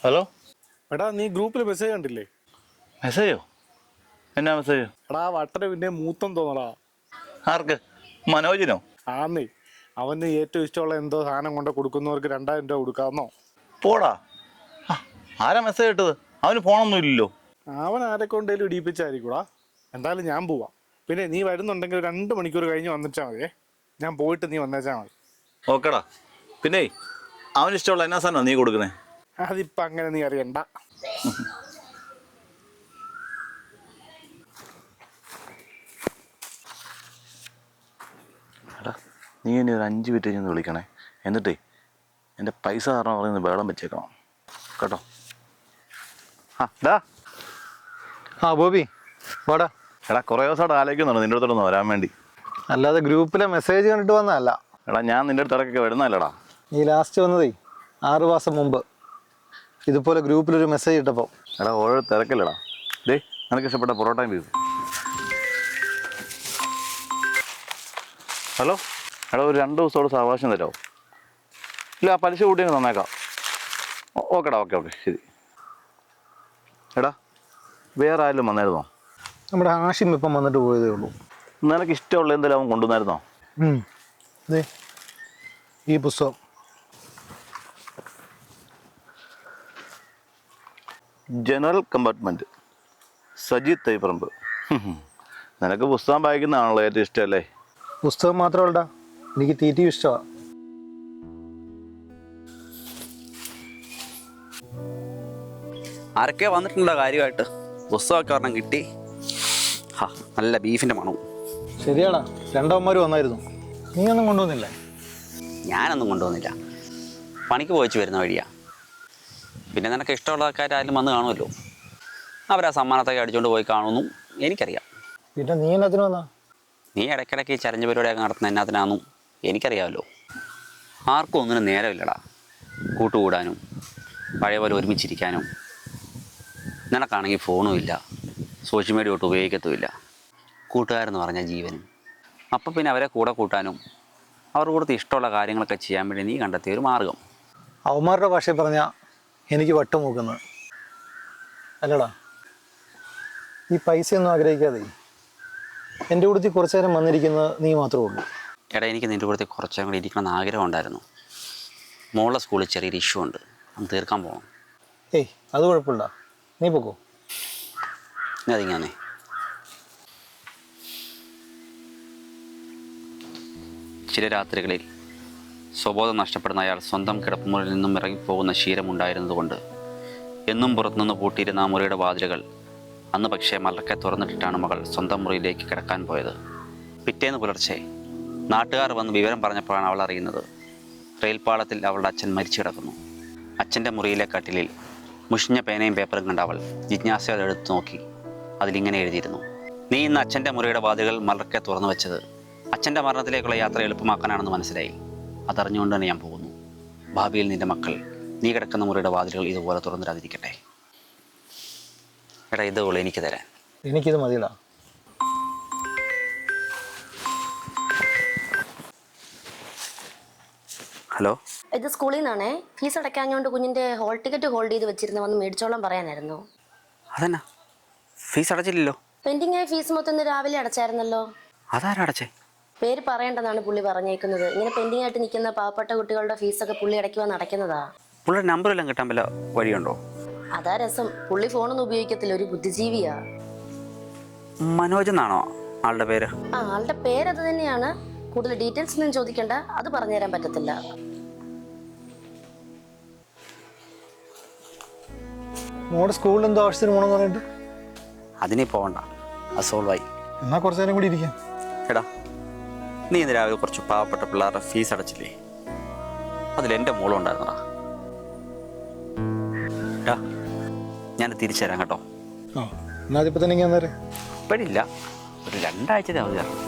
Hello എടാ നീ ഗ്രൂപ്പിൽ മെസ്സേജ് കണ്ടില്ലേ? മെസ്സേജോ? എന്നാ മെസ്സേജ്? എടാ വട്ടന് പിന്നെ മൂത്തം തോന്നടാ. ആർക്ക്? മനോജിനോ? ആന്നേ, അവന് ഏറ്റവും ഇഷ്ടമുള്ള എന്തോ സാധനം കൊണ്ട് കൊടുക്കുന്നവർക്ക് 2000 രൂപ കൊടുക്കാമെന്നോ. പോടാ. ആ, ആരാ മെസ്സേജ് ഇട്ടത്? അവന് ഫോണൊന്നും ഇല്ലല്ലോ. അവൻ ആരൊക്കെ കൊണ്ടേലും ഇടിപ്പിച്ചായിരിക്കൂടാ. എന്തായാലും ഞാൻ പോവാം. പിന്നെ നീ വരുന്നുണ്ടെങ്കിൽ 2 മണിക്കൂർ കഴിഞ്ഞ് വന്നിച്ചാൽ മതിയേ. ഞാൻ പോയിട്ട് നീ വന്നേച്ചാൽ മതി. ഓക്കേടാ. പിന്നെ അവന് ഇഷ്ടമുള്ള എന്നാ സാധനമാണ് നീ കൊടുക്കുന്നത്? അതിപ്പോൾ അങ്ങനെ നീ അറിയണ്ട. എടാ, നീ ഇനി ഒരു 5 മിനിറ്റ് കഴിഞ്ഞ് വിളിക്കണേ. എന്നിട്ടേ എൻ്റെ പൈസ കാരണം പറയുന്നത് വേളം വെച്ചേക്കണം കേട്ടോ. ബോബി വാടാ. എടാ, കുറേ ദിവസമായിട്ട് ആലോചിക്കുന്നുണ്ട് നിൻ്റെ അടുത്തോടൊന്ന് വരാൻ വേണ്ടി. അല്ലാതെ ഗ്രൂപ്പിലെ മെസ്സേജ് കണ്ടിട്ട് വന്നതല്ല. എടാ, ഞാൻ നിൻ്റെ അടുത്ത് ഇടയ്ക്കൊക്കെ വരുന്നതല്ലടാ. നീ ലാസ്റ്റ് വന്നതേ 6 മാസം മുമ്പ് ഇതുപോലെ ഗ്രൂപ്പിലൊരു മെസ്സേജ് ഇട്ടപ്പോൾ. എടാ, ഓരോ തിരക്കില്ലടാ. ദേ, നിനക്ക് ഇഷ്ടപ്പെട്ട പൊറോട്ടയും ബീഫ്. ഹലോ എടാ, ഒരു 2 ദിവസത്തോട് സാവകാശം തരാമോ? ഇല്ല, പലിശ കൂട്ടി അങ്ങ് തന്നേക്കാം. ഓക്കെടാ, ഓക്കെ ശരി. എടാ, വേറെ ആരെങ്കിലും വന്നായിരുന്നോ? നമ്മുടെ ആഷിം ഇപ്പം വന്നിട്ട് പോയതേ ഉള്ളൂ. നിനക്ക് ഇഷ്ടമുള്ള എന്തെങ്കിലും അവൻ കൊണ്ടുവന്നായിരുന്നോ? ഈ പുസ്തകം. General compartment, Sajeed Thaiparamb. നിനക്ക് പുസ്തകം വായിക്കുന്നതാണല്ലോ ഏറ്റവും ഇഷ്ടമല്ലേ? പുസ്തകം മാത്രമല്ല, എനിക്ക് തീറ്റയും ഇഷ്ടമാണ്. ആരൊക്കെ വന്നിട്ടുണ്ടോ കാര്യമായിട്ട്? പുസ്തകമൊക്കെ ഒരെണ്ണം കിട്ടി. നല്ല ബീഫിൻ്റെ മണവും. ശരിയാടാ, 2 അമ്മമാർ വന്നായിരുന്നു. നീ ഒന്നും കൊണ്ടുവന്നില്ലേ? ഞാനൊന്നും കൊണ്ടുവന്നില്ല. പണിക്ക് പോയിച്ച് വരുന്ന വഴിയാ. പിന്നെ നിനക്ക് ഇഷ്ടമുള്ള ആൾക്കാരും വന്ന് കാണുമല്ലോ. അവരാ സമ്മാനത്തൊക്കെ അടിച്ചുകൊണ്ട് പോയി കാണുന്നു എനിക്കറിയാം. പിന്നെ നീ എന്നതിന് വന്നാ? നീ ഇടയ്ക്കിടയ്ക്ക് ഈ ചരഞ്ഞ പരിപാടിയൊക്കെ നടത്തുന്ന എന്നാത്തിനാന്നും എനിക്കറിയാമല്ലോ. ആർക്കും ഒന്നിനും നേരമില്ലടാ കൂട്ടുകൂടാനും പഴയ പോലെ ഒരുമിച്ചിരിക്കാനും. നിനക്കാണെങ്കിൽ ഫോണും ഇല്ല, സോഷ്യൽ മീഡിയ ഒട്ട് ഉപയോഗിക്കത്തുമില്ല. കൂട്ടുകാരെന്ന് പറഞ്ഞാൽ ജീവനും. അപ്പം പിന്നെ അവരെ കൂടെ കൂട്ടാനും അവരുടെ കൂടെ ഇഷ്ടമുള്ള കാര്യങ്ങളൊക്കെ ചെയ്യാൻ വേണ്ടി നീ കണ്ടെത്തിയ ഒരു മാർഗം. അവന്മാരുടെ ഭാഷയിൽ പറഞ്ഞാൽ എനിക്ക് വട്ടം നോക്കുന്നത് അല്ലടാ. ഈ പൈസയൊന്നും ആഗ്രഹിക്കാതെ എൻ്റെ കൂടത്തിൽ കുറച്ചു നേരം വന്നിരിക്കുന്നത് നീ മാത്രമേ ഉള്ളൂ. എടാ, എനിക്ക് നിൻ്റെ കൂടെ കുറച്ചും കൂടി ഇരിക്കണമെന്ന് ആഗ്രഹം ഉണ്ടായിരുന്നു. മോളുടെ സ്കൂളിൽ ചെറിയൊരു ഇഷ്യൂ ഉണ്ട്, അത് തീർക്കാൻ പോകണം. ഏയ്, അത് കുഴപ്പമില്ല, നീ പോക്കോ. അതിങ്ങനെ ചില രാത്രികളിൽ സ്വബോധം നഷ്ടപ്പെടുന്ന അയാൾ സ്വന്തം കിടപ്പുമുറിയിൽ നിന്നും ഇറങ്ങിപ്പോകുന്ന ശീലമുണ്ടായിരുന്നതുകൊണ്ട് എന്നും പുറത്തുനിന്ന് പൂട്ടിയിരുന്ന ആ മുറിയുടെ വാതിലുകൾ അന്ന് പക്ഷേ മലർക്കെ തുറന്നിട്ടിട്ടാണ് മകൾ സ്വന്തം മുറിയിലേക്ക് കിടക്കാൻ പോയത്. പിറ്റേന്ന് പുലർച്ചെ നാട്ടുകാർ വന്ന് വിവരം പറഞ്ഞപ്പോഴാണ് അവൾ അറിയുന്നത്, റെയിൽപാളത്തിൽ അവളുടെ അച്ഛൻ മരിച്ചു കിടക്കുന്നു. അച്ഛൻ്റെ മുറിയിലെ കട്ടിലിൽ മുഷിഞ്ഞ പേനയും പേപ്പറും കണ്ട അവൾ ജിജ്ഞാസയോടെ എടുത്തു നോക്കി. അതിലിങ്ങനെ എഴുതിയിരുന്നു, നീ ഇന്ന് അച്ഛൻ്റെ മുറിയുടെ വാതിലുകൾ മലർക്കെ തുറന്നു വെച്ചത് അച്ഛൻ്റെ മരണത്തിലേക്കുള്ള യാത്ര എളുപ്പമാക്കാനാണെന്ന് മനസ്സിലായി. അതറിഞ്ഞുകൊണ്ട് തന്നെ ഞാൻ പോകുന്നു. ഭാവിയിൽ നിൻ്റെ മക്കൾ നീ കിടക്കുന്ന മുറിയുടെ വാതിലുകൾ ഇതുപോലെ തുറന്നിടാതിരിക്കട്ടെ. എടാ, ഇതുപോലെ എനിക്ക് തരാൻ. എനിക്കിത് മതിയടാ. ഹലോ, ഇത് സ്കൂളിൽ നിന്നാണേ. ഫീസ് അടയ്ക്കാഞ്ഞോണ്ട് കുഞ്ഞിന്റെ ഹോൾ ടിക്കറ്റ് ഹോൾഡ് ചെയ്ത് വെച്ചിരുന്ന വന്ന് മേടിച്ചോളാൻ പറയാനായിരുന്നു. അതെന്നാ ഫീസ് അടച്ചില്ലല്ലോ? പെൻഡിങ് ആയ ഫീസ് മൊത്തം ഇന്ന് രാവിലെ അടച്ചായിരുന്നല്ലോ. അതാരാ അടച്ചേ? പേര് പറയേണ്ടെന്നാണ് പുള്ളി പറഞ്ഞേക്കുന്നത്. ഇങ്ങനെ പെൻഡിങ് ആയിട്ട് നിൽക്കുന്ന പാവപ്പെട്ട കുട്ടികളുടെ ഫീസൊക്കെ പുള്ളി ഇടയ്ക്ക് വന്ന് അടയ്ക്കുന്നതാ. പുള്ളിയുടെ നമ്പറെല്ലാം കിട്ടാൻ വല്ല വഴിയുണ്ടോ? അതാ രസം, പുള്ളി ഫോണൊന്നും ഉപയോഗിക്കത്തില്ല, ഒരു ബുദ്ധിജീവിയാ. മനോജ് എന്നാണോ ആളുടെ പേര്? ആളുടെ പേരത് തന്നെയാണ്. കൂടുതൽ ഡീറ്റെയിൽസ് ഒന്നും ചോദിക്കണ്ട, അത് പറഞ്ഞുതരാൻ പറ്റത്തില്ല. മോടെ സ്കൂളിൽ എന്തോ ആവശ്യത്തിന് പോകണമെന്ന് പറഞ്ഞിട്ട്? അതിനെ പോകണ്ട, അത് സോൾവായി. എന്നാ കുറച്ചു നേരം കൂടി ഇരിക്കാം. എടാ, നീ ഇന്ന് രാവിലെ കുറച്ച് പാവപ്പെട്ട പിള്ളേരുടെ ഫീസ് അടച്ചില്ലേ? അതിലെൻ്റെ മോളും ഉണ്ടായിരുന്നടാ. എടാ, ഞാൻ തിരിച്ചു തരാം കേട്ടോ. എന്നാ അതിപ്പോൾ തന്നെ ഞാൻ നേരെ ഇപ്പോഴില്ല, ഒരു 2 ആഴ്ചത്തെ അവധി തരണം.